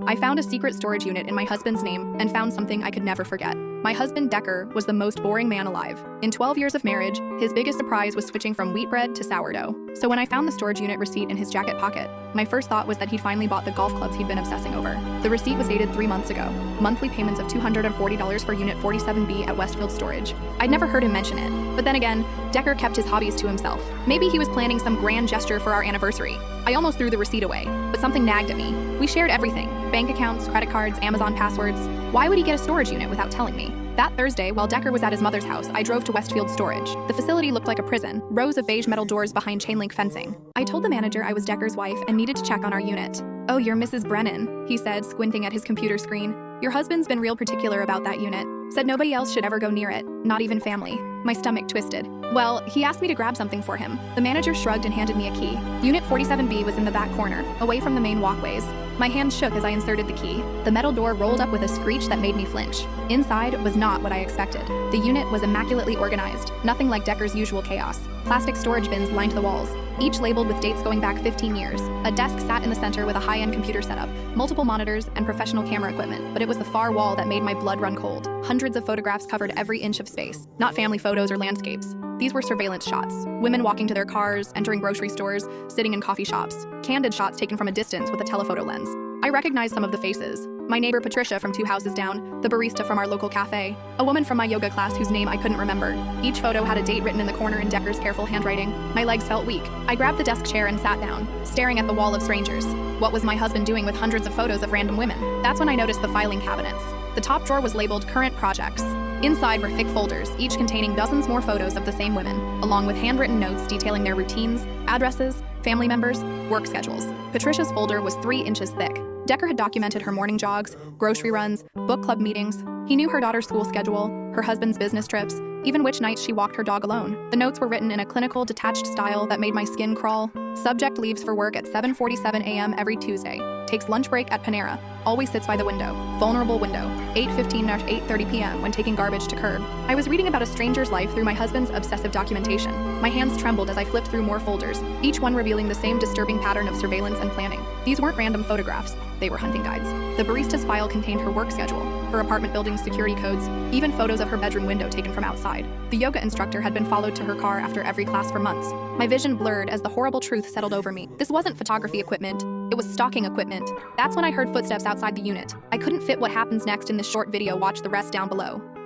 I found a secret storage unit in my husband's name and found something I could never forget. My husband, Decker, was the most boring man alive. In 12 years of marriage, his biggest surprise was switching from wheat bread to sourdough. So when I found the storage unit receipt in his jacket pocket, my first thought was that he'd finally bought the golf clubs he'd been obsessing over. The receipt was dated 3 months ago. Monthly payments of $240 for Unit 47B at Westfield Storage. I'd never heard him mention it. But then again, Decker kept his hobbies to himself. Maybe he was planning some grand gesture for our anniversary. I almost threw the receipt away, but something nagged at me. We shared everything: bank accounts, credit cards, Amazon passwords. Why would he get a storage unit without telling me? That Thursday, while Decker was at his mother's house, I drove to Westfield Storage. The facility looked like a prison, rows of beige metal doors behind chain link fencing. I told the manager I was Decker's wife and needed to check on our unit. "Oh, you're Mrs. Brennan," he said, squinting at his computer screen. "Your husband's been real particular about that unit. Said nobody else should ever go near it, not even family." My stomach twisted. Well, he asked me to grab something for him. The manager shrugged and handed me a key. Unit 47B was in the back corner, away from the main walkways. My hand shook as I inserted the key. The metal door rolled up with a screech that made me flinch. Inside was not what I expected. The unit was immaculately organized, nothing like Decker's usual chaos. Plastic storage bins lined the walls, each labeled with dates going back 15 years. A desk sat in the center with a high-end computer setup, multiple monitors, and professional camera equipment, but it was the far wall that made my blood run cold. Hundreds of photographs covered every inch of space, not family photos or landscapes. These were surveillance shots. Women walking to their cars, entering grocery stores, sitting in coffee shops. Candid shots taken from a distance with a telephoto lens. I recognized some of the faces. My neighbor Patricia from 2 houses down, the barista from our local cafe, a woman from my yoga class whose name I couldn't remember. Each photo had a date written in the corner in Decker's careful handwriting. My legs felt weak. I grabbed the desk chair and sat down, staring at the wall of strangers. What was my husband doing with hundreds of photos of random women? That's when I noticed the filing cabinets. The top drawer was labeled Current Projects. Inside were thick folders, each containing dozens more photos of the same women, along with handwritten notes detailing their routines, addresses, family members, work schedules. Patricia's folder was 3 inches thick. Decker had documented her morning jogs, grocery runs, book club meetings. He knew her daughter's school schedule, her husband's business trips, even which nights she walked her dog alone. The notes were written in a clinical, detached style that made my skin crawl. Subject: leaves for work at 7:47 a.m. every Tuesday. Takes lunch break at Panera. Always sits by the window. Vulnerable window. 8:15 to 8:30 p.m. when taking garbage to curb. I was reading about a stranger's life through my husband's obsessive documentation. My hands trembled as I flipped through more folders, each one revealing the same disturbing pattern of surveillance and planning. These weren't random photographs. They were hunting guides. The barista's file contained her work schedule, her apartment building's security codes, even photos of her bedroom window taken from outside. The yoga instructor had been followed to her car after every class for months. My vision blurred as the horrible truth settled over me. This wasn't photography equipment. It was stalking equipment. That's when I heard footsteps outside the unit. I couldn't fit what happens next in this short video. Watch the rest down below.